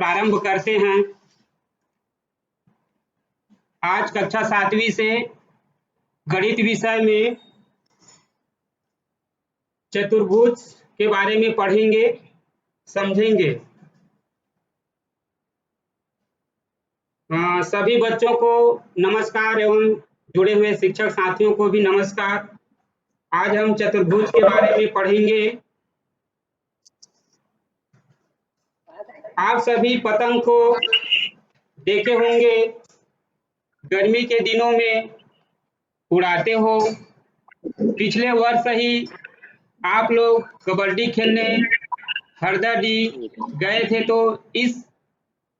प्रारंभ करते हैं। आज कक्षा 7वीं से गणित विषय में चतुर्भुज के बारे में पढ़ेंगे, समझेंगे। सभी बच्चों को नमस्कार एवं जुड़े हुए शिक्षक साथियों को भी नमस्कार। आज हम चतुर्भुज के बारे में पढ़ेंगे। आप सभी पतंग को देखे होंगे, गर्मी के दिनों में उड़ाते हो। पिछले वर्ष ही आप लोग कबड्डी खेलने हरदाडी गए थे तो इस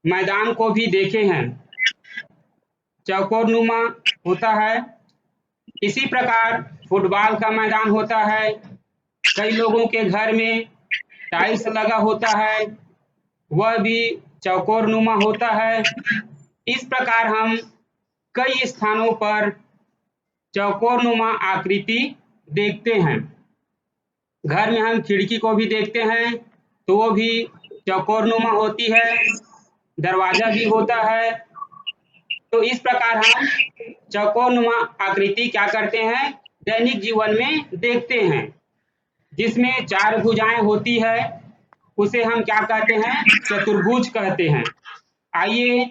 मैदान को भी देखे हैं, चौकोरनुमा होता है। इसी प्रकार फुटबॉल का मैदान होता है, कई लोगों के घर में टाइल्स लगा होता है, वह भी चौकोरनुमा होता है। इस प्रकार हम कई स्थानों पर चौकोरनुमा आकृति देखते हैं। घर में हम खिड़की को भी देखते हैं तो वो भी चौकोरनुमा होती है, दरवाजा भी होता है। तो इस प्रकार हम चौकोरनुमा आकृति क्या करते हैं, दैनिक जीवन में देखते हैं। जिसमें 4 भुजाएं होती है उसे हम क्या कहते हैं, चतुर्भुज कहते हैं। आइए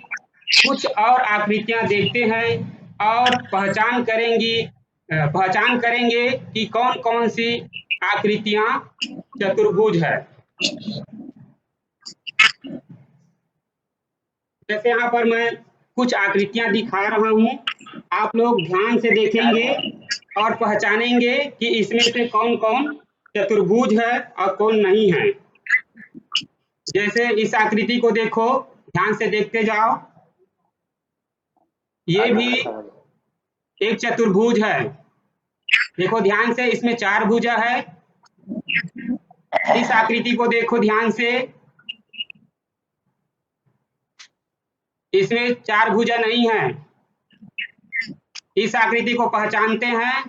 कुछ और आकृतियां देखते हैं और पहचान करेंगे कि कौन कौन सी आकृतियां चतुर्भुज है। जैसे यहाँ पर मैं कुछ आकृतियां दिखा रहा हूँ, आप लोग ध्यान से देखेंगे और पहचानेंगे कि इसमें से कौन कौन चतुर्भुज है और कौन नहीं है। जैसे इस आकृति को देखो, ध्यान से देखते जाओ। ये भी एक चतुर्भुज है। देखो ध्यान से, इसमें 4 भुजा है। इस आकृति को देखो ध्यान से, इसमें 4 भुजा नहीं है। इस आकृति को पहचानते हैं,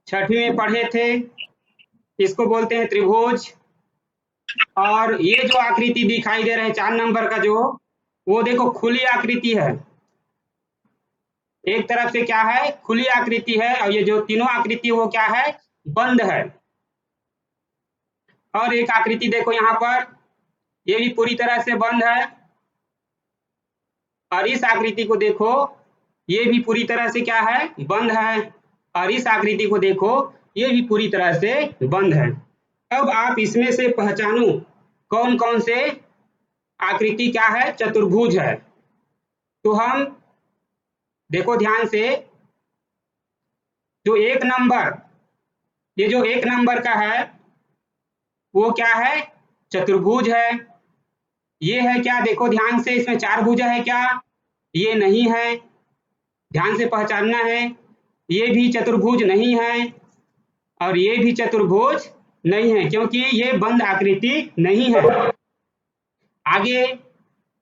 6वीं में पढ़े थे, इसको बोलते हैं त्रिभुज। और ये जो आकृति दिखाई दे रहा है 4 नंबर का जो, वो देखो खुली आकृति है। एक तरफ से क्या है, खुली आकृति है, और ये जो तीनों आकृति वो क्या है, बंद है। और एक आकृति देखो यहाँ पर, ये भी पूरी तरह से बंद है। और इस आकृति को देखो, ये भी पूरी तरह से क्या है, बंद है। और इस आकृति को देखो, ये भी पूरी तरह से बंद है। अब आप इसमें से पहचानो कौन कौन से आकृति क्या है, चतुर्भुज है। तो हम देखो ध्यान से, जो 1 नंबर, ये जो 1 नंबर का है वो क्या है, चतुर्भुज है। ये है क्या, देखो ध्यान से, इसमें 4 भुजा है क्या, ये नहीं है, ध्यान से पहचानना है। ये भी चतुर्भुज नहीं है और ये भी चतुर्भुज नहीं है, क्योंकि ये बंद आकृति नहीं है। आगे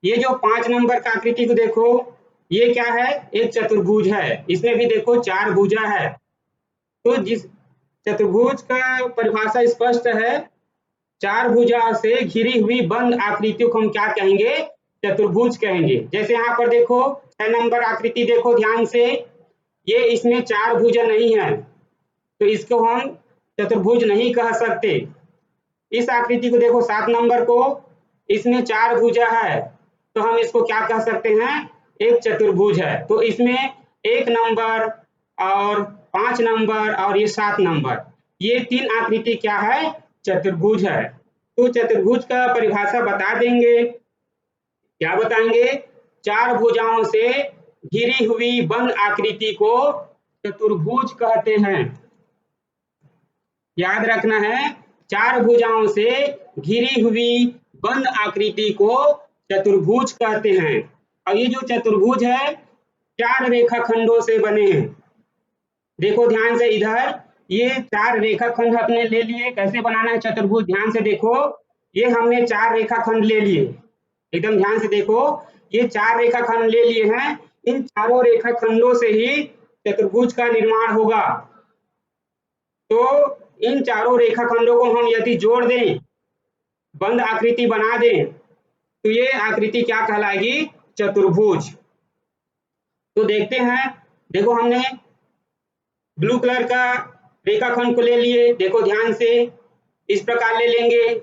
ये जो 5 नंबर का आकृति को देखो, ये क्या है, एक चतुर्भुज है। इसमें भी देखो 4 भुजा है। तो जिस चतुर्भुज का परिभाषा स्पष्ट है, 4 भुजा से घिरी हुई बंद आकृतियों को हम क्या कहेंगे, चतुर्भुज कहेंगे। जैसे यहाँ पर देखो 6 नंबर आकृति देखो ध्यान से, ये इसमें 4 भुजा नहीं है तो इसको हम चतुर्भुज नहीं कह सकते। इस आकृति को देखो 7 नंबर को, इसमें 4 भुजा है तो हम इसको क्या कह सकते हैं, एक चतुर्भुज है। तो इसमें 1 नंबर और 5 नंबर और ये 7 नंबर, ये 3 आकृति क्या है, चतुर्भुज है। तो चतुर्भुज का परिभाषा बता देंगे, क्या बताएंगे, 4 भुजाओं से घिरी हुई बंद आकृति को चतुर्भुज कहते हैं। याद रखना है, 4 भुजाओं से घिरी हुई बंद आकृति को चतुर्भुज कहते हैं। और ये जो चतुर्भुज है 4 रेखाखंडों से बने हैं। देखो ध्यान से, इधर ये 4 रेखाखंड अपने ले लिए। कैसे बनाना है चतुर्भुज, ध्यान से देखो, ये हमने 4 रेखाखंड ले लिए, एकदम ध्यान से देखो, ये 4 रेखाखंड ले लिए हैं। इन चारों रेखाखंडों से ही चतुर्भुज का निर्माण होगा। तो इन चारों रेखाखंडों को हम यदि जोड़ दें, बंद आकृति बना दें, तो ये आकृति क्या कहलाएगी? चतुर्भुज। तो देखते हैं, देखो हमने ब्लू कलर का रेखाखंड को ले लिए, देखो ध्यान से, इस प्रकार ले लेंगे,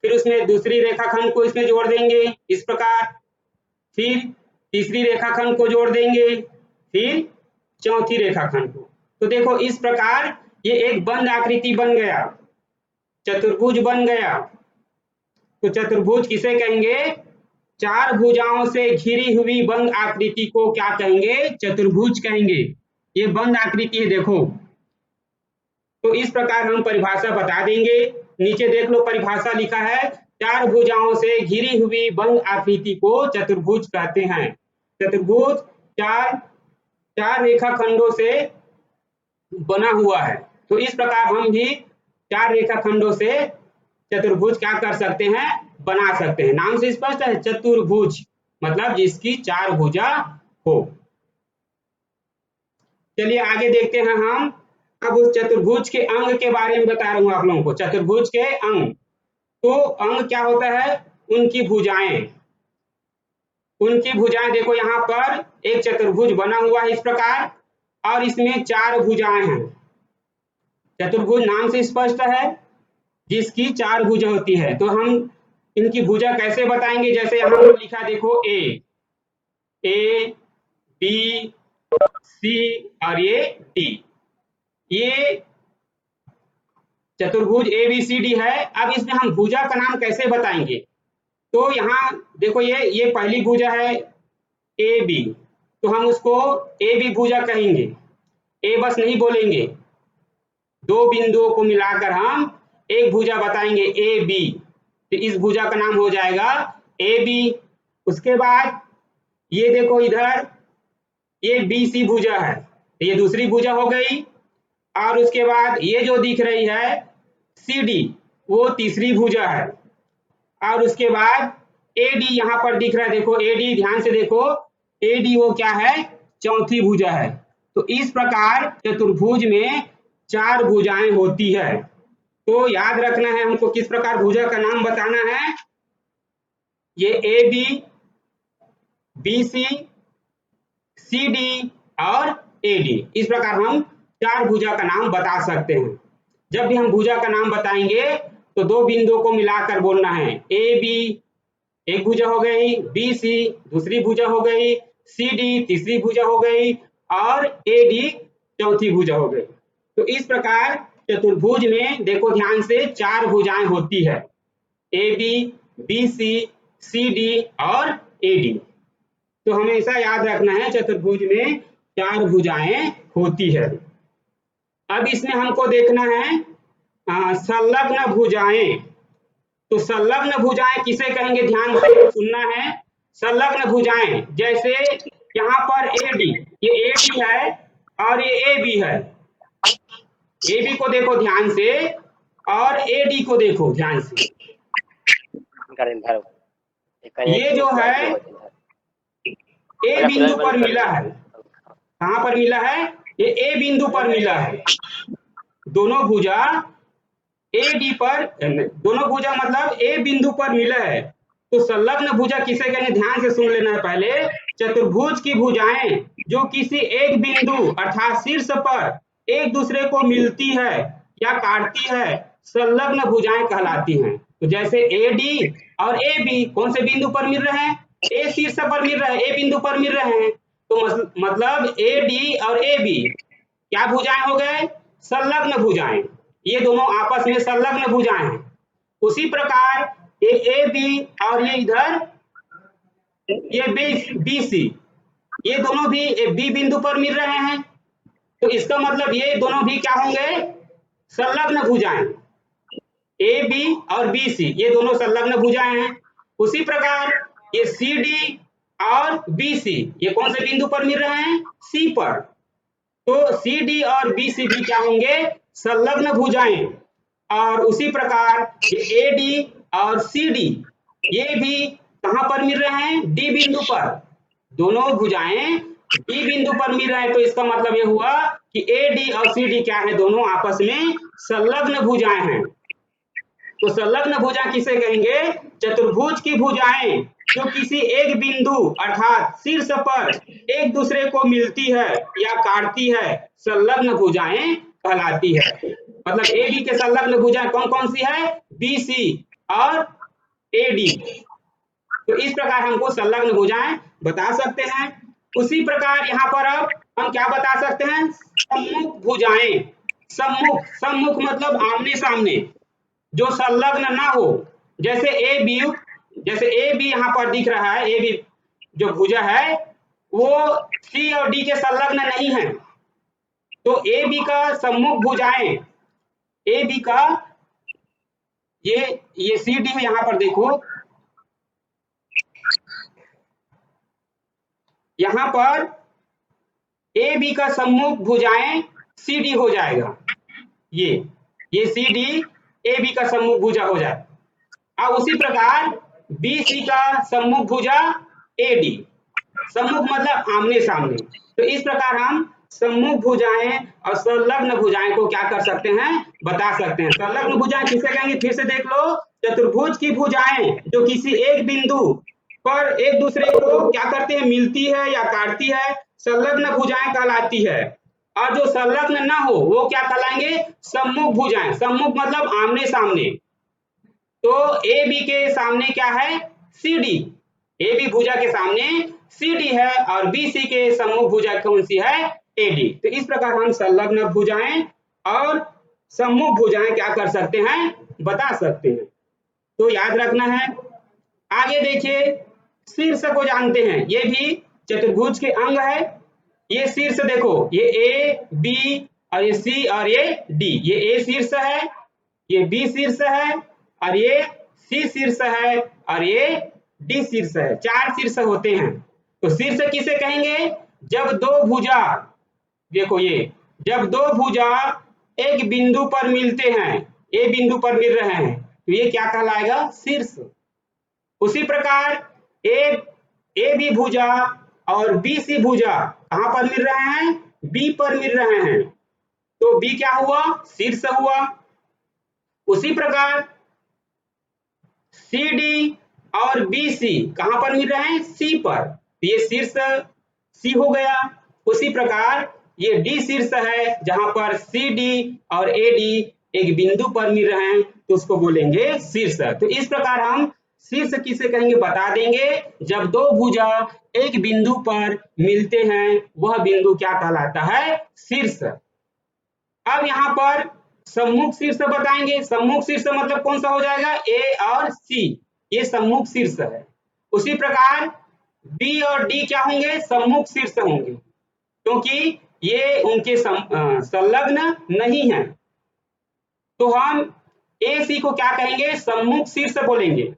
फिर उसमें दूसरी रेखाखंड को इसमें जोड़ देंगे इस प्रकार, फिर तीसरी रेखाखंड को जोड़ देंगे, फिर चौथी रेखाखंड को। तो देखो इस प्रकार ये एक बंद आकृति बन गया, चतुर्भुज बन गया। तो चतुर्भुज किसे कहेंगे? चार भुजाओं से घिरी हुई बंद आकृति को क्या कहेंगे? चतुर्भुज कहेंगे। ये बंद आकृति है देखो। तो इस प्रकार हम परिभाषा बता देंगे, नीचे देख लो परिभाषा लिखा है, चार भुजाओं से घिरी हुई बंद आकृति को चतुर्भुज कहते हैं। चतुर्भुज चार रेखाखंडों से बना हुआ है। तो इस प्रकार हम भी चार रेखाखंडों से चतुर्भुज क्या कर सकते हैं? बना सकते हैं। नाम से स्पष्ट है, चतुर्भुज मतलब जिसकी चार भुजा हो। चलिए आगे देखते हैं हम। अब उस चतुर्भुज के अंग के बारे में बता रहा हूं आप लोगों को। चतुर्भुज के अंग, तो अंग क्या होता है? उनकी भुजाएं। उनकी भुजाएं देखो, यहाँ पर एक चतुर्भुज बना हुआ है इस प्रकार, और इसमें चार भुजाएं हैं। चतुर्भुज नाम से स्पष्ट है, जिसकी चार भुजा होती है। तो हम इनकी भुजा कैसे बताएंगे? जैसे यहाँ पर लिखा देखो, ए बी सी और ये डी, ये चतुर्भुज ABCD है। अब इसमें हम भुजा का नाम कैसे बताएंगे? तो यहाँ देखो, ये पहली भुजा है AB, तो हम उसको AB भुजा कहेंगे। ए बस नहीं बोलेंगे, दो बिंदुओं को मिलाकर हम एक भुजा बताएंगे AB, तो इस भुजा का नाम हो जाएगा AB। उसके बाद ये देखो इधर, ये BC भुजा है, तो ये दूसरी भुजा हो गई। और उसके बाद ये जो दिख रही है CD, वो तीसरी भुजा है। और उसके बाद AD यहाँ पर दिख रहा है, देखो AD, ध्यान से देखो, AD वो क्या है? चौथी भुजा है। तो इस प्रकार चतुर्भुज में चार भुजाएं होती है। तो याद रखना है हमको किस प्रकार भुजा का नाम बताना है। ये AB, BC, CD और AD, इस प्रकार हम चार भुजा का नाम बता सकते हैं। जब भी हम भुजा का नाम बताएंगे तो दो बिंदुओं को मिलाकर बोलना है। AB एक भुजा हो गई, BC दूसरी भुजा हो गई, CD तीसरी भुजा हो गई और AD चौथी भुजा हो गई। तो इस प्रकार चतुर्भुज में देखो ध्यान से चार भुजाएं होती है, AB, BC, CD और AD। तो हमेशा याद रखना है चतुर्भुज में चार भुजाएं होती है। अब इसमें हमको देखना है संलग्न भुजाएं। तो संलग्न भुजाएं किसे कहेंगे? ध्यान से सुनना है। संलग्न भुजाएं जैसे यहाँ पर AD, ये AD है और ये AB है। AB को देखो ध्यान से और AD को देखो ध्यान से। ये जो है A बिंदु पर मिला है। कहाँ पर मिला है? ये A बिंदु पर मिला है। दोनों भुजा AD पर, दोनों भुजा मतलब A बिंदु पर मिला है। तो संलग्न भुजा किसे कहेंगे? ध्यान से सुन लेना है पहले। चतुर्भुज की भुजाएं जो किसी एक बिंदु अर्थात शीर्ष पर एक दूसरे को मिलती है या काटती है, संलग्न भुजाएं कहलाती हैं। तो जैसे AD और AB कौन से बिंदु पर मिल रहे हैं? A शीर्ष पर मिल रहा है, A बिंदु पर मिल रहे हैं। तो मतलब AD और AB क्या भुजाएं हो गए? संलग्न भुजाएं। ये दोनों आपस में संलग्न भुजाएं हैं। उसी प्रकार ये AB और ये इधर ये BC, ये दोनों भी B बिंदु पर मिल रहे हैं। तो इसका मतलब ये दोनों भी क्या होंगे? संलग्न भुजाएं। AB और BC ये दोनों संलग्न भुजाएं हैं। उसी प्रकार ये CD और BC ये कौन से बिंदु पर मिल रहे हैं? C पर। तो CD और BC भी क्या होंगे? संलग्न भुजाएं। और उसी प्रकार ये AD और CD ये भी कहां पर मिल रहे हैं? D बिंदु पर। दोनों भुजाएं D बिंदु पर मिल रहे हैं। तो इसका मतलब ये हुआ कि AD और CD क्या है? दोनों आपस में संलग्न भुजाएं हैं। तो संलग्न भुजा किसे कहेंगे? चतुर्भुज की भुजाएं जो किसी एक बिंदु अर्थात शीर्ष पर एक दूसरे को मिलती है या काटती है संलग्न भुजाएं कहलाती है। मतलब ए बी के संलग्न भुजाएं कौन कौन सी है? बी सी और ए डी। तो इस प्रकार हमको संलग्न भुजाएं बता सकते हैं। उसी प्रकार यहाँ पर अब हम क्या बता सकते हैं? सम्मुख भुजाएं। सम्मुख, सम्मुख मतलब आमने सामने, जो संलग्न ना हो। जैसे ए बी यहाँ पर दिख रहा है, ए बी जो भुजा है वो सी और डी के संलग्न नहीं है। तो ए बी का सम्मुख भुजाएं, ए बी का ये सी डी है, यहाँ पर देखो, यहाँ पर ए बी का सम्मुख भुजाएं सी डी हो जाएगा। ये सी डी ए बी का सम्मुख भुजा हो जाए। अब उसी प्रकार बी सी का सम्मुख भुजा ए डी, सम्मुख मतलब आमने सामने। तो इस प्रकार हम सम्मुख भुजाएं और संलग्न भुजाएं को क्या कर सकते हैं? बता सकते हैं। संलग्न भुजाएं किसे कहेंगे? फिर से देख लो, चतुर्भुज की भुजाएं जो किसी एक बिंदु पर एक दूसरे को क्या करते हैं? मिलती है या काटती है, संलग्न भुजाएं कहलाती है। और जो संलग्न ना हो वो क्या कहलाएंगे? सम्मुख भुजाएं। सम्मुख मतलब आमने सामने। तो ए बी के सामने क्या है? C D. ए बी भुजा के सामने सी डी है और बी सी के सम्मुख भुजा कौन सी है? A D. तो इस प्रकार हम संलग्न भुजाएं और सम्मुख भुजाएं क्या कर सकते हैं? बता सकते हैं। तो याद रखना है। आगे देखिए, शीर्ष को जानते हैं, ये भी चतुर्भुज के अंग है। ये शीर्ष देखो, ये ए बी और ये सी और ये डी। ये ए शीर्ष है, ये बी शीर्ष है और ये सी शीर्ष है और ये डी शीर्ष है। चार शीर्ष होते हैं। तो शीर्ष किसे कहेंगे? जब दो भुजा, देखो ये, जब दो भुजा एक बिंदु पर मिलते हैं, ए बिंदु पर मिल रहे हैं, तो ये क्या कहलाएगा? शीर्ष। उसी प्रकार ए बी भुजा और बी सी भुजा कहां पर मिल रहे हैं? बी पर मिल रहे हैं। तो बी क्या हुआ? शीर्ष हुआ। उसी प्रकार सी डी और बी सी कहां पर मिल रहे हैं? सी पर। तो ये शीर्ष सी हो गया। उसी प्रकार ये डी शीर्ष है, जहां पर सी डी और ए डी एक बिंदु पर मिल रहे हैं, तो उसको बोलेंगे शीर्ष। तो इस प्रकार हम शीर्ष किसे कहेंगे? बता देंगे। जब दो भुजा एक बिंदु पर मिलते हैं, वह बिंदु क्या कहलाता है? शीर्ष। अब यहाँ पर सम्मुख शीर्ष बताएंगे। सम्मुख शीर्ष मतलब कौन सा हो जाएगा? ए और सी, ये सम्मुख शीर्ष है। उसी प्रकार बी और डी क्या होंगे? सम्मुख शीर्ष होंगे, क्योंकि ये उनके संलग्न नहीं है। तो हम ए सी को क्या कहेंगे? सम्मुख शीर्ष बोलेंगे।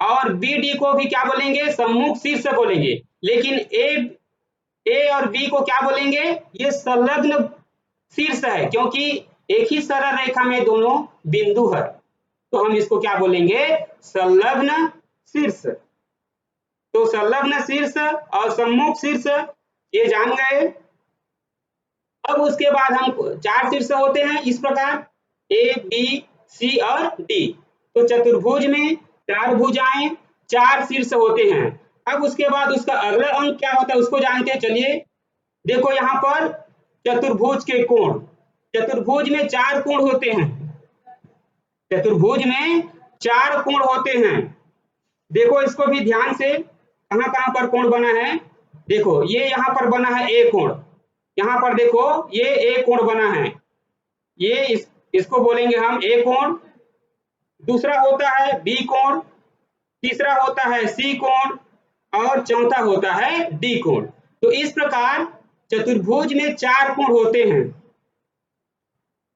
और बी डी को भी क्या बोलेंगे? सम्मुख शीर्ष बोलेंगे। लेकिन ए और बी को क्या बोलेंगे? ये संलग्न शीर्ष है, क्योंकि एक ही सरल रेखा में दोनों बिंदु है। तो हम इसको क्या बोलेंगे? संलग्न शीर्ष। तो संलग्न शीर्ष और सम्मुख शीर्ष ये जान गए। अब उसके बाद हम चार शीर्ष होते हैं इस प्रकार, ए बी सी और डी। तो चतुर्भुज में चार भुजाएं, चार शीर्ष होते हैं। अब उसके बाद उसका अगला अंक क्या होता है उसको जानते हैं। चलिए देखो, यहाँ पर चतुर्भुज के कोण, चतुर्भुज में चार कोण होते हैं। चतुर्भुज में चार कोण होते हैं। देखो इसको भी ध्यान से, कहां कहां पर कोण बना है। देखो ये यहाँ पर बना है ए कोण, यहाँ पर देखो ये ए कोण बना है, ये इसको बोलेंगे हम ए कोण। दूसरा होता है बी कोण, तीसरा होता है सी कोण और चौथा होता है डी कोण। तो इस प्रकार चतुर्भुज में चार कोण होते हैं।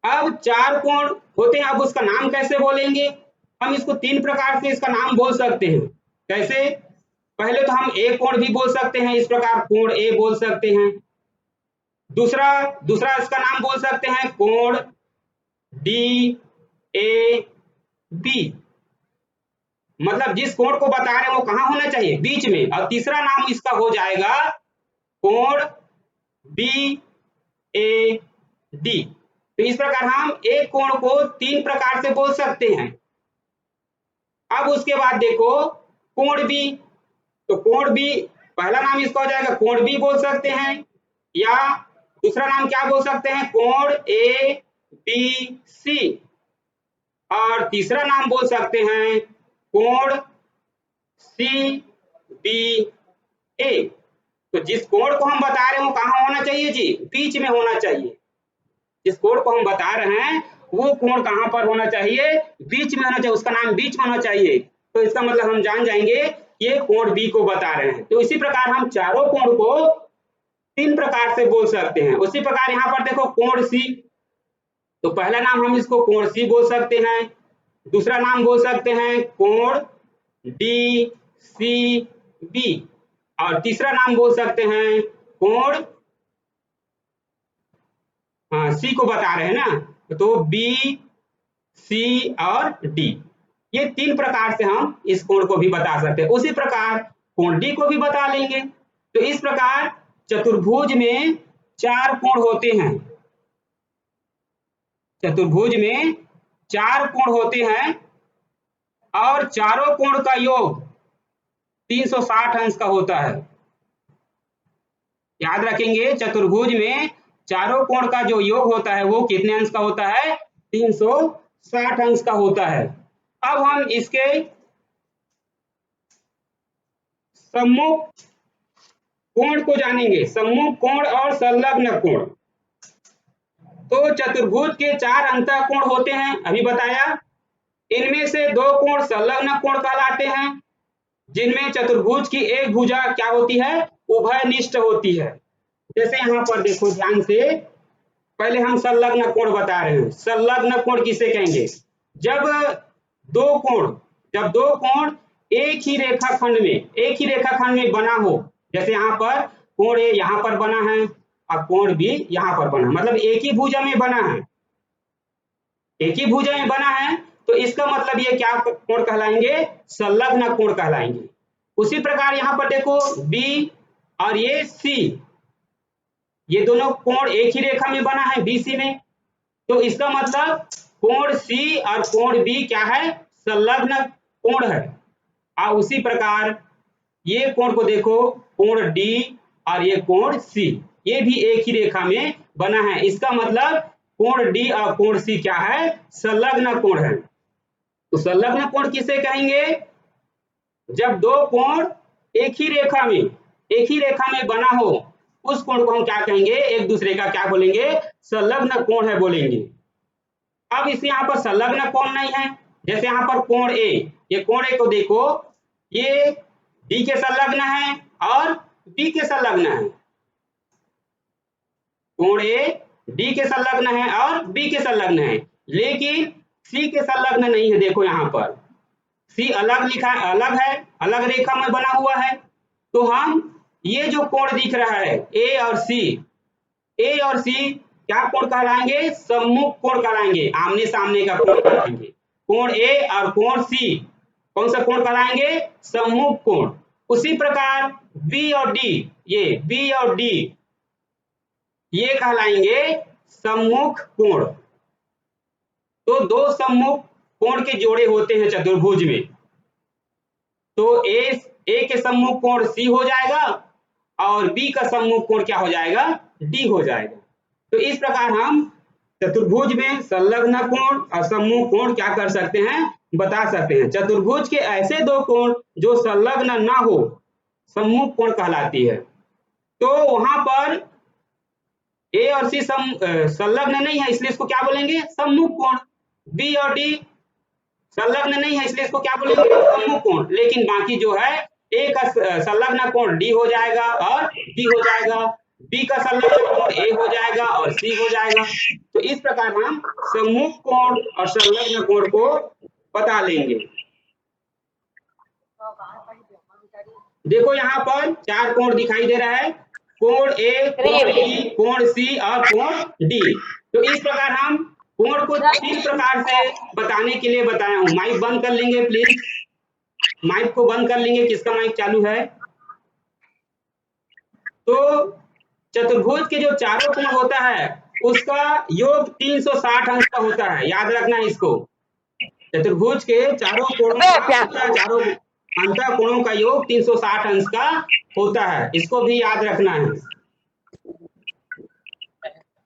अब चार कोण होते हैं, अब उसका नाम कैसे बोलेंगे? हम इसको तीन प्रकार से इसका नाम बोल सकते हैं। कैसे? पहले तो हम ए कोण भी बोल सकते हैं, इस प्रकार कोण ए बोल सकते हैं। दूसरा इसका नाम बोल सकते हैं कोण डी ए बी, मतलब जिस कोण को बता रहे हैं वो कहां होना चाहिए? बीच में। और तीसरा नाम इसका हो जाएगा कोण बी ए डी। तो इस प्रकार हम एक कोण को तीन प्रकार से बोल सकते हैं। अब उसके बाद देखो कोण बी, तो कोण बी, पहला नाम इसका हो जाएगा कोण बी बोल सकते हैं, या दूसरा नाम क्या बोल सकते हैं, कोण ए बी सी, और तीसरा नाम बोल सकते हैं कोण सी बी ए। तो जिस कोण को हम बता रहे हैं वो कहाँ होना चाहिए जी, बीच में होना चाहिए। जिस कोण को हम बता रहे हैं वो कोण कहाँ पर होना चाहिए, बीच में होना चाहिए, उसका नाम बीच में होना चाहिए। तो इसका मतलब हम जान जाएंगे ये कोण बी को बता रहे हैं। तो इसी प्रकार हम चारों कोण को 3 प्रकार से बोल सकते हैं। उसी प्रकार यहाँ पर देखो कोण सी, तो पहला नाम हम इसको कोण सी बोल सकते हैं, दूसरा नाम बोल सकते हैं कोण डी सी बी, और तीसरा नाम बोल सकते हैं कोण, हाँ सी को बता रहे हैं ना, तो बी सी और डी, ये 3 प्रकार से हम इस कोण को भी बता सकते हैं। उसी प्रकार कोण डी को भी बता लेंगे। तो इस प्रकार चतुर्भुज में 4 कोण होते हैं, चतुर्भुज में 4 कोण होते हैं, और चारों कोण का योग 360 अंश का होता है। याद रखेंगे चतुर्भुज में चारों कोण का जो योग होता है वो कितने अंश का होता है, 360 अंश का होता है। अब हम इसके सम्मुख कोण को जानेंगे, सम्मुख कोण और संलग्न कोण। तो चतुर्भुज के 4 अंतः कोण होते हैं, अभी बताया। इनमें से 2 कोण संलग्न कोण कहलाते हैं, जिनमें चतुर्भुज की एक भुजा क्या होती है, उभयनिष्ठ होती है। जैसे यहाँ पर देखो ध्यान से, पहले हम संलग्न कोण बता रहे हैं। संलग्न कोण किसे कहेंगे, जब दो कोण एक ही रेखाखंड में बना हो। जैसे यहाँ पर कोण ए यहाँ पर बना है और कोण बी यहाँ पर बना है, मतलब एक ही भुजा में बना है, एक ही भुजा में बना है, तो इसका मतलब ये क्या कोण कहलाएंगे, संलग्न कोण कहलाएंगे। उसी प्रकार यहाँ पर देखो बी और ये सी, ये दोनों कोण एक ही रेखा में बना है बीसी में, तो इसका मतलब कोण सी और कोण बी क्या है, संलग्न कोण है। और उसी प्रकार ये कोण को देखो, कोण डी और ये कोण सी, ये भी एक ही रेखा में बना है, इसका मतलब कोण डी और कोण सी क्या है, संलग्न कोण है। तो संलग्न कोण किसे कहेंगे, जब 2 कोण एक ही रेखा में बना हो, उस कोण को हम क्या कहेंगे, एक दूसरे का क्या बोलेंगे, संलग्न कोण है बोलेंगे। अब इस यहाँ पर संलग्न कोण नहीं है, जैसे यहाँ पर कोण ए, ये कोण ए को देखो, ये डी के संलग्न है और बी के संलग्न है, कोण ए डी के संलग्न है और बी के संलग्न है, लेकिन सी के संलग्न नहीं है। देखो यहाँ पर सी अलग लिखा है, अलग रेखा में बना हुआ है। तो हम ये जो कोण दिख रहा है ए और सी क्या कोण कहलाएंगे, सम्मुख कोण कहलाएंगे, आमने सामने का कोण कहलाएंगे। कोण ए और कोण सी कौन सा कोण कहलाएंगे, सम्मुख कोण। उसी प्रकार बी और डी ये कहलाएंगे सम्मुख कोण। तो 2 सम्मुख कोण के जोड़े होते हैं चतुर्भुज में, तो ए के सम्मुख कोण सी हो जाएगा और बी का सम्मुख कोण क्या हो जाएगा, डी हो जाएगा। तो इस प्रकार हम चतुर्भुज में संलग्न कोण और सम्मुख कोण क्या कर सकते हैं, बता सकते हैं। चतुर्भुज के ऐसे 2 कोण जो संलग्न ना हो, सम्मुख कोण कहलाती है। तो वहां पर ए और सी संलग्न नहीं है, इसलिए इसको क्या बोलेंगे, सम्मुख कोण। बी और डी संलग्न नहीं है, इसलिए इसको क्या बोलेंगे, सम्मुख कोण। लेकिन बाकी जो है ए का संलग्न कोण डी हो जाएगा और डी हो जाएगा, बी का संलग्न कोण ए हो जाएगा और सी हो जाएगा। तो इस प्रकार हम सम्मुख कोण और संलग्न कोण को बता लेंगे। देखो यहाँ पर 4 कोण दिखाई दे रहा है, कोण ए, कोण बी, कोण सी और कोण डी। तो इस प्रकार हम कोण को 3 प्रकार से बताने के लिए बताया हूं। माइक बंद कर लेंगे प्लीज, माइक को बंद कर लेंगे, किसका माइक चालू है। तो चतुर्भुज के जो चारों कोण होता है उसका योग 360 अंश का होता है, याद रखना है इसको। चतुर्भुज के चारों कोणों का चारों अंतः कोणों का योग 360 अंश का होता है, इसको भी याद रखना है।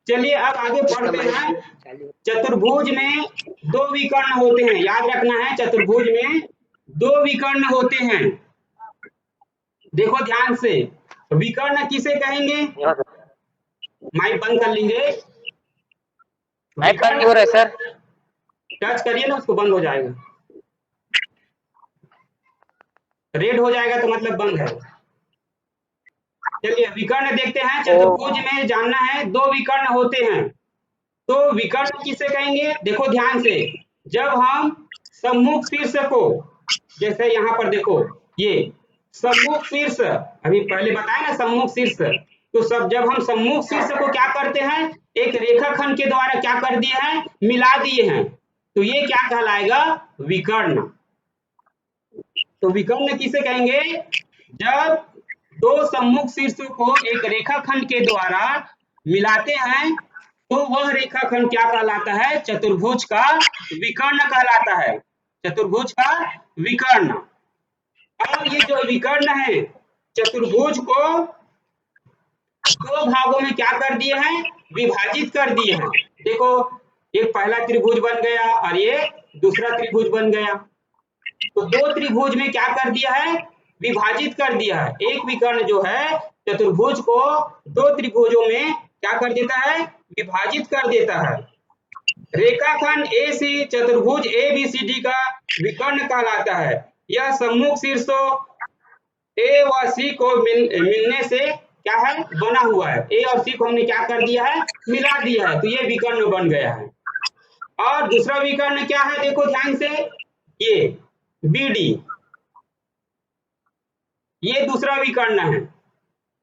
चलिए अब आगे पढ़ते हैं। चतुर्भुज में दो विकर्ण होते हैं, याद रखना है चतुर्भुज में दो विकर्ण होते हैं। देखो ध्यान से, विकर्ण किसे कहेंगे? माइक बंद कर लेंगे। माइक बंद क्यों हो रहा है सर? टच करिए ना उसको, बंद हो जाएगा। रेड हो जाएगा तो मतलब बंद है। चलिए विकर्ण देखते हैं। चतुर्भुज में जानना है दो विकर्ण होते हैं, तो विकर्ण किसे कहेंगे? देखो ध्यान से, जब हम सम्मुख शीर्ष को, जैसे यहाँ पर देखो ये सम्मुख शीर्ष, अभी पहले बताया ना सम्मुख शीर्ष, तो सब जब हम सम्मुख शीर्ष को क्या करते हैं, एक रेखाखंड के द्वारा क्या कर दिए हैं, मिला दिए हैं, तो ये क्या कहलाएगा? विकर्ण। तो विकर्ण किसे कहेंगे? जब दो सम्मुख शीर्षों को एक रेखाखंड के द्वारा मिलाते हैं तो वह रेखाखंड क्या कहलाता है? चतुर्भुज का विकर्ण कहलाता है, चतुर्भुज का विकर्ण। अब ये जो विकर्ण है चतुर्भुज को दो भागों में क्या कर दिए हैं? विभाजित कर दिए हैं। देखो एक पहला त्रिभुज बन गया और ये दूसरा त्रिभुज बन गया, तो दो त्रिभुज में क्या कर दिया है? विभाजित कर दिया है। एक विकर्ण जो है चतुर्भुज को दो त्रिभुजों में क्या कर देता है? विभाजित कर देता है। रेखाखंड ए सी चतुर्भुज ए बी सी डी का विकर्ण कहलाता है। यह सम्मुख शीर्षों ए व सी को मिलने से क्या है? बना हुआ है। ए और सी को हमने क्या कर दिया है? मिला दिया है, तो ये विकर्ण बन गया है। और दूसरा विकर्ण क्या है? देखो ध्यान से, ये बी डी, ये दूसरा विकर्ण है।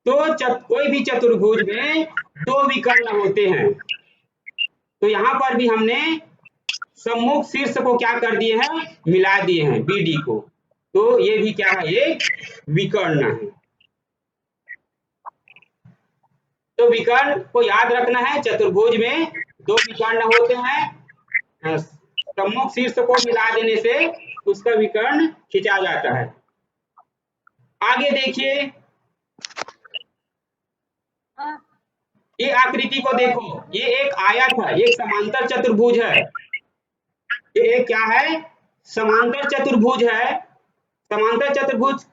तो कोई भी चतुर्भुज में दो विकर्ण होते हैं, तो यहां पर भी हमने सम्मुख शीर्ष को क्या कर दिए हैं? मिला दिए हैं बीडी को, तो ये भी क्या है? एक विकर्ण है। तो विकर्ण को याद रखना है, चतुर्भुज में दो विकर्ण होते हैं, सम्मुख शीर्ष को मिला देने से उसका विकर्ण खिंचा जाता है। आगे देखिए, ये आकृति को देखो, ये एक आयत है, एक समांतर चतुर्भुज है। ये एक क्या है? समांतर चतुर्भुज है। समांतर चतुर्भुज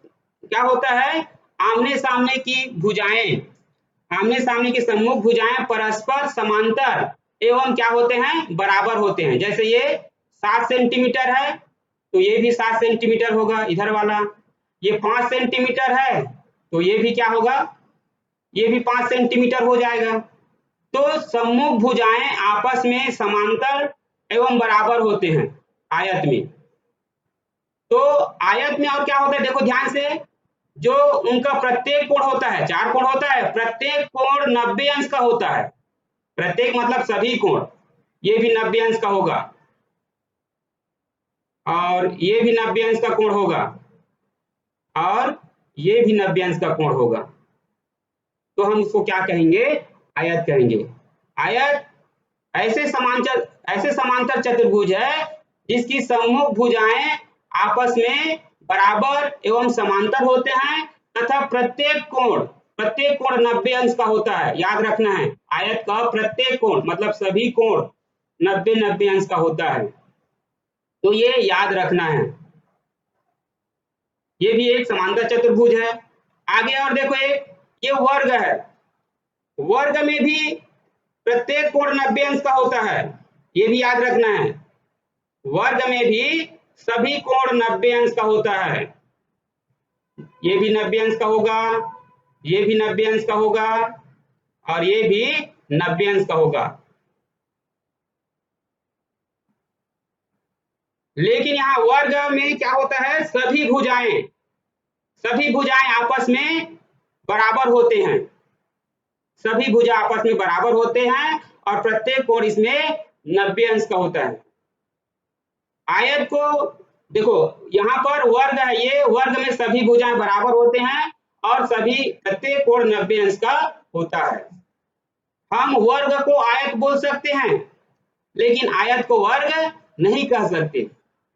क्या होता है? आमने सामने की भुजाएं, आमने सामने की सम्मुख भुजाएं परस्पर समांतर एवं क्या होते हैं? बराबर होते हैं। जैसे ये 7 सेंटीमीटर है तो ये भी 7 सेंटीमीटर होगा इधर वाला, ये 5 सेंटीमीटर है तो ये भी क्या होगा? ये भी 5 सेंटीमीटर हो जाएगा। तो सम्मुख भुजाएं आपस में समांतर एवं बराबर होते हैं आयत में। तो आयत में और क्या होता है? देखो ध्यान से, जो उनका प्रत्येक कोण होता है, 4 कोण होता है, प्रत्येक कोण 90 अंश का होता है। प्रत्येक मतलब सभी कोण, ये भी 90 अंश का होगा और ये भी 90 अंश का कोण होगा और ये भी 90 अंश का कोण होगा, तो हम उसको क्या कहेंगे? आयत कहेंगे। आयत ऐसे समांतर चतुर्भुज है जिसकी सम्मुख भुजाएं आपस में बराबर एवं समांतर होते हैं तथा प्रत्येक कोण 90 अंश का होता है। याद रखना है, आयत का प्रत्येक कोण मतलब सभी कोण 90 अंश का होता है, तो ये याद रखना है। ये भी एक समांतर चतुर्भुज है। आगे और देखो, एक ये वर्ग है, वर्ग में भी प्रत्येक कोण 90 अंश का होता है, ये भी याद रखना है। वर्ग में भी सभी कोण 90 अंश का होता है, ये भी 90 अंश का होगा, ये भी 90 अंश का होगा और ये भी 90 अंश का होगा। लेकिन यहाँ वर्ग में क्या होता है? सभी भुजाएं आपस में बराबर होते हैं, सभी भुजा आपस में बराबर होते हैं और प्रत्येक कोण इसमें 90 अंश का होता है। आयत को देखो, यहाँ पर वर्ग है, ये वर्ग में सभी भुजाएं बराबर होते हैं और सभी प्रत्येक कोण 90 अंश का होता है। हम वर्ग को आयत बोल सकते हैं लेकिन आयत को वर्ग नहीं कह सकते,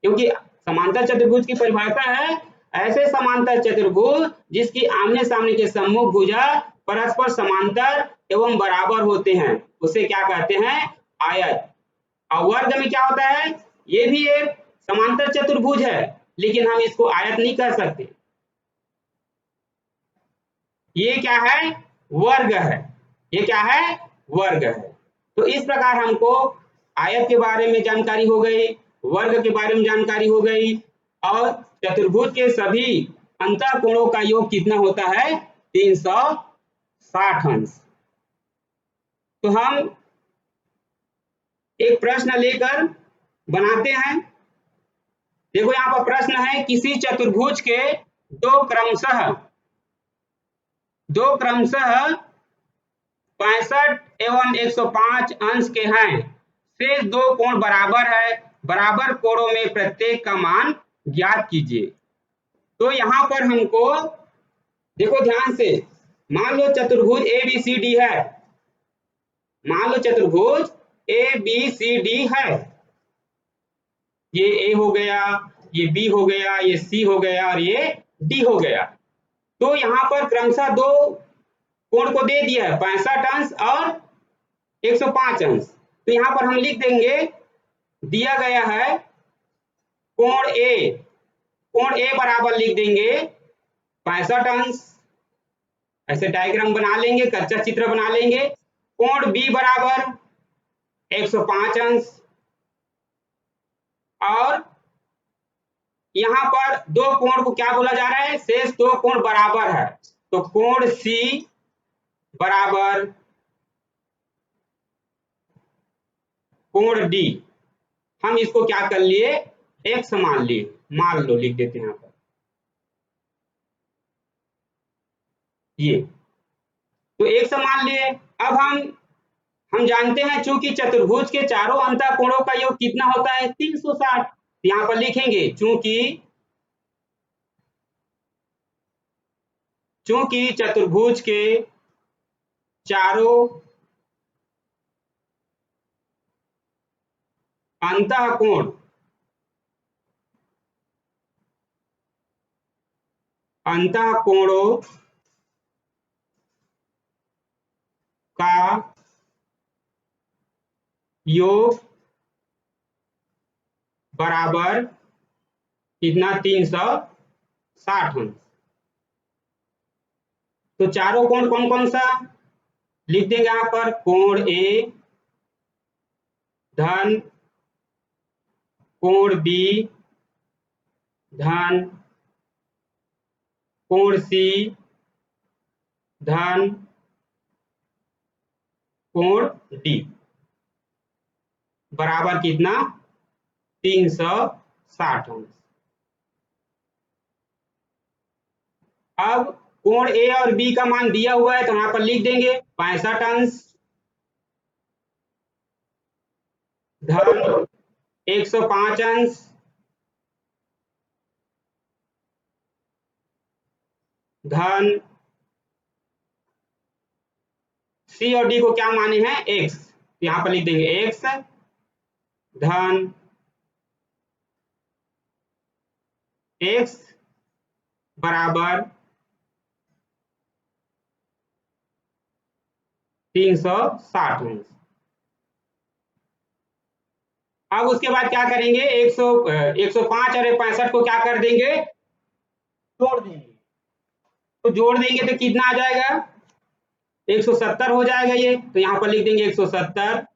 क्योंकि समांतर चतुर्भुज की परिभाषा है ऐसे समांतर चतुर्भुज जिसकी आमने सामने के सम्मुख भुजा परस्पर समांतर एवं बराबर होते हैं उसे क्या कहते हैं? आयत। और वर्ग में क्या होता है? ये भी एक समांतर चतुर्भुज है लेकिन हम इसको आयत नहीं कह सकते, ये क्या है? वर्ग है। ये क्या है? वर्ग है। तो इस प्रकार हमको आयत के बारे में जानकारी हो गई, वर्ग के बारे में जानकारी हो गई और चतुर्भुज के सभी अंतःकोणों का योग कितना होता है? 360 अंश। तो हम एक प्रश्न लेकर बनाते हैं। देखो यहाँ पर प्रश्न है, किसी चतुर्भुज के दो क्रमशः 65 एवं 105 अंश के हैं, शेष दो कोण बराबर है, बराबर कोणों में प्रत्येक का मान ज्ञात कीजिए। तो यहाँ पर हमको देखो ध्यान से, मान लो चतुर्भुज ABCD है, मान लो चतुर्भुज ABCD है, ये A हो गया, ये B हो गया, ये C हो गया और ये D हो गया। तो यहाँ पर क्रमशः दो कोण को दे दिया है, 65 अंश और 105 अंश। तो यहाँ पर हम लिख देंगे, दिया गया है कोण A बराबर लिख देंगे 65 अंश, ऐसे डायग्राम बना लेंगे, कच्चा चित्र बना लेंगे। कोण B बराबर 105 अंश और यहाँ पर दो कोण को क्या बोला जा रहा है? शेष दो कोण बराबर है, तो कोण C बराबर कोण D, हम इसको क्या कर लिए? x मान लिए, मान लो लिख देते हैं यहाँ पर ये, तो x मान लिए। अब हम जानते हैं चूंकि चतुर्भुज के चारों अंतःकोणों का योग कितना होता है? 360। यहाँ पर लिखेंगे चूंकि चतुर्भुज के चारों अंतःकोणों का योग बराबर कितना? 360 अंश। तो चारों कोण कौन कौन सा लिख देंगे यहाँ पर? कोण A धन कोण B धन कोण C धन कोण D बराबर कितना? 360 अंश। अब कोण A और B का मान दिया हुआ है तो यहाँ पर लिख देंगे 65 अंश धन 105 अंश धन C और D को क्या माने हैं? x, यहाँ पर लिख देंगे x धन x बराबर 360 अंश। अब उसके बाद क्या करेंगे? 105 और 65 को क्या कर देंगे? जोड़ देंगे। तो जोड़ देंगे तो कितना आ जाएगा? 170 हो जाएगा ये, तो यहाँ पर लिख देंगे 170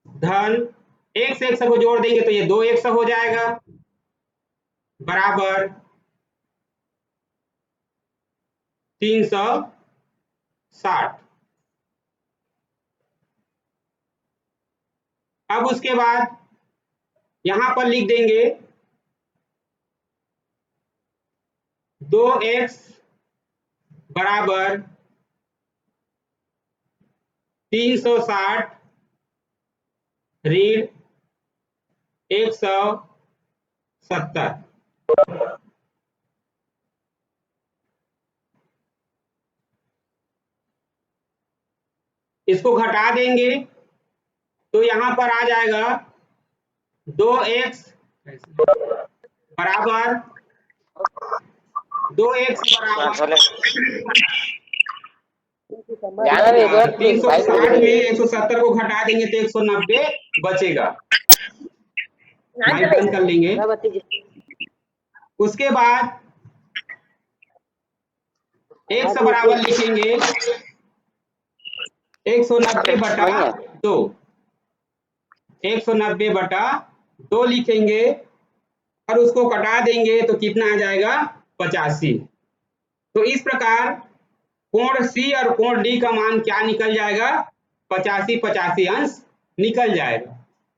धन x x को जोड़ देंगे तो ये 2x हो जाएगा बराबर 360। अब उसके बाद यहां पर लिख देंगे 2x बराबर 360 ऋण 170। इसको घटा देंगे तो यहां पर आ जाएगा 2x बराबर 2x बराबर 360 में 170 को घटा देंगे तो 190 बचेगा। माइक बंद कर लेंगे। उसके बाद x बराबर लिखेंगे 190/2, 190/2 लिखेंगे और उसको कटा देंगे तो कितना आ जाएगा 85। तो इस प्रकार कोण C और कोण D का मान क्या निकल जाएगा 85 अंश निकल जाएगा।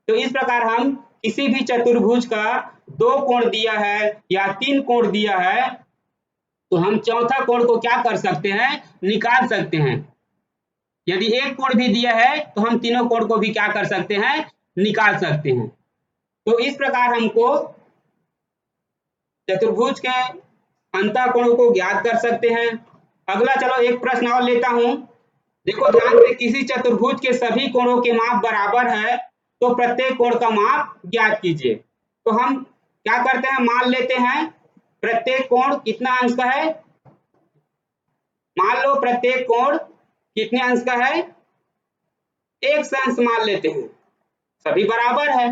तो इस प्रकार हम किसी भी चतुर्भुज का 2 कोण दिया है या 3 कोण दिया है तो हम चौथा कोण को क्या कर सकते हैं निकाल सकते हैं। यदि एक कोण भी दिया है तो हम तीनों कोण को भी क्या कर सकते हैं निकाल सकते हैं। तो इस प्रकार हमको चतुर्भुज के अंतःकोणों को ज्ञात कर सकते हैं। अगला चलो एक प्रश्न और लेता हूं। देखो ध्यान से, किसी चतुर्भुज के सभी कोणों के माप बराबर है तो प्रत्येक कोण का माप ज्ञात कीजिए। तो हम क्या करते हैं, मान लेते हैं प्रत्येक कोण कितना अंश का है। मान लो प्रत्येक कोण कितने अंश का है, 1 अंश मान लेते हैं, सभी बराबर है।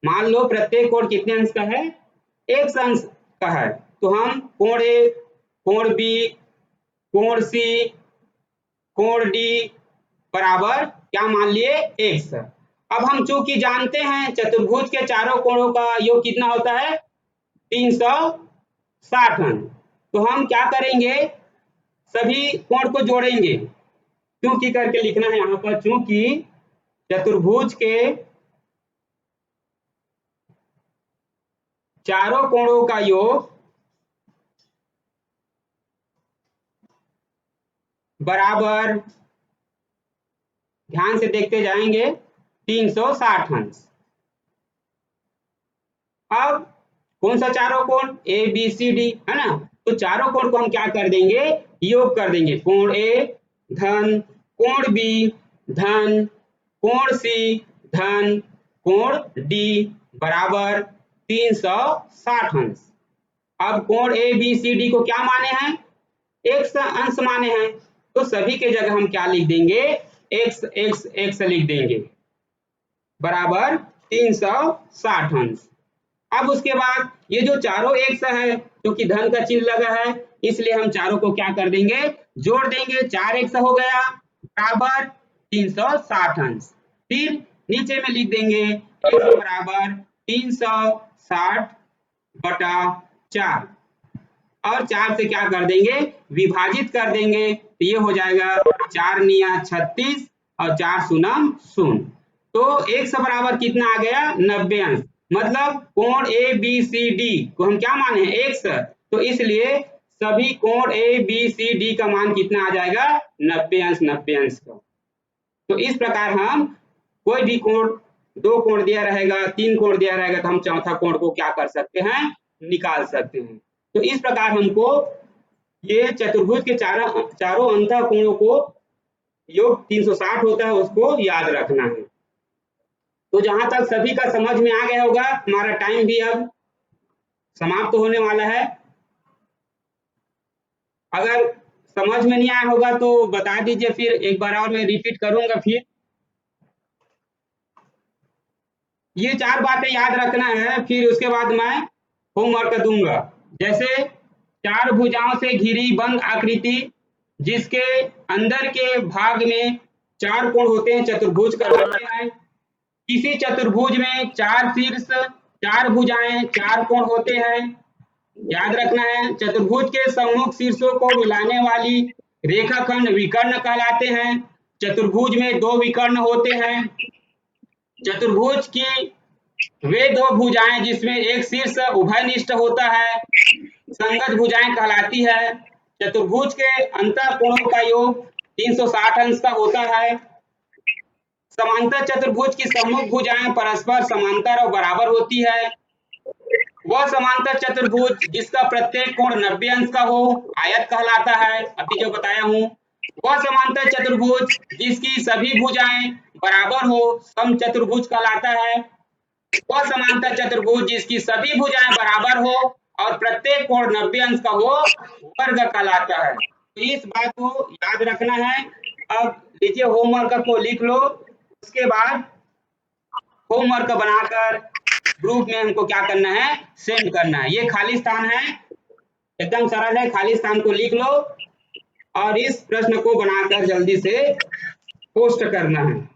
मान लो प्रत्येक कोण कितने अंश का है, 1 अंश का है। तो हम कोण ए, कोण बी, कोण सी, कोण डी बराबर क्या मान लिए 1। अब हम चूंकि जानते हैं चतुर्भुज के चारों कोणों का योग कितना होता है 360 अंश, तो हम क्या करेंगे सभी कोण को जोड़ेंगे। क्योंकि करके लिखना है यहाँ पर, चूंकि चतुर्भुज के चारों कोणों का योग बराबर, ध्यान से देखते जाएंगे, 360 अंश। अब कौन सा चारों कोण, ए बी सी डी है ना, तो चारों कोण को हम क्या कर देंगे योग कर देंगे। कोण ए धन कोण बी धन कोण सी धन कोण डी बराबर 360 अंश। अब कोण ए बी सी डी को क्या माने हैं, 1 अंश माने हैं, तो सभी के जगह हम क्या लिख देंगे x लिख देंगे बराबर 360 अंश। अब उसके बाद ये जो चारों x है, क्योंकि धन का चिन्ह लगा है इसलिए हम चारों को क्या कर देंगे जोड़ देंगे, 4x हो गया बराबर 360 अंश। फिर नीचे में लिख देंगे x बराबर 360/4 और 4 से क्या कर देंगे विभाजित कर देंगे, तो ये हो जाएगा 4 निया 36 और 4 शून्य 0। तो x बराबर कितना आ गया 90 अंश। मतलब कोण ए बी सी डी को हम क्या माने x, तो इसलिए सभी कोण ए बी सी डी का मान कितना आ जाएगा 90 अंश, 90 अंश का। तो इस प्रकार हम कोई भी कोण, 2 कोण दिया रहेगा 3 कोण दिया रहेगा तो हम चौथा कोण को क्या कर सकते हैं निकाल सकते हैं। तो इस प्रकार हमको ये चतुर्भुज के चारों अंतःकोणों को योग 360 होता है उसको याद रखना है। तो जहां तक सभी का समझ में आ गया होगा, हमारा टाइम भी अब समाप्त होने वाला है। अगर समझ में नहीं आया होगा तो बता दीजिए, फिर एक बार और मैं रिपीट करूंगा। फिर ये 4 बातें याद रखना है, फिर उसके बाद मैं होमवर्क दूंगा। जैसे 4 भुजाओं से घिरी बंद आकृति जिसके अंदर के भाग में 4 कोण होते हैं चतुर्भुज कहलाते हैं। किसी चतुर्भुज में 4 शीर्ष 4 भुजाएं 4 कोण होते हैं, याद रखना है। चतुर्भुज के सम्मुख शीर्षों को मिलाने वाली रेखाखंड विकर्ण कहलाते हैं। चतुर्भुज में 2 विकर्ण होते हैं। चतुर्भुज की वे 2 भुजाएं जिसमें एक शीर्ष उभयनिष्ठ होता है संगत भुजाएं कहलाती है। चतुर्भुज के अंतःकोणों का योग 360 अंश का होता है। समांतर चतुर्भुज की सम्मुख भुजाएं परस्पर समांतर और बराबर होती है। वह समांतर चतुर्भुज जिसका प्रत्येक कोण 90 अंश का हो आयत कहलाता है, अभी जो बताया हूं। वह समांतर चतुर्भुज जिसकी सभी भुजाएं बराबर हो समचतुर्भुज कहलाता है। वह समांतर चतुर्भुज जिसकी सभी भुजाएं बराबर हो और प्रत्येक कोण 90 अंश का हो वर्ग कहलाता है। तो इस बात को याद रखना है। अब लीजिए होमवर्क को लिख लो, उसके बाद होमवर्क बनाकर ग्रुप में हमको क्या करना है, सेंड करना है। ये खाली स्थान है, एकदम सरल है, खाली स्थान को लिख लो और इस प्रश्न को बनाकर जल्दी से पोस्ट करना है।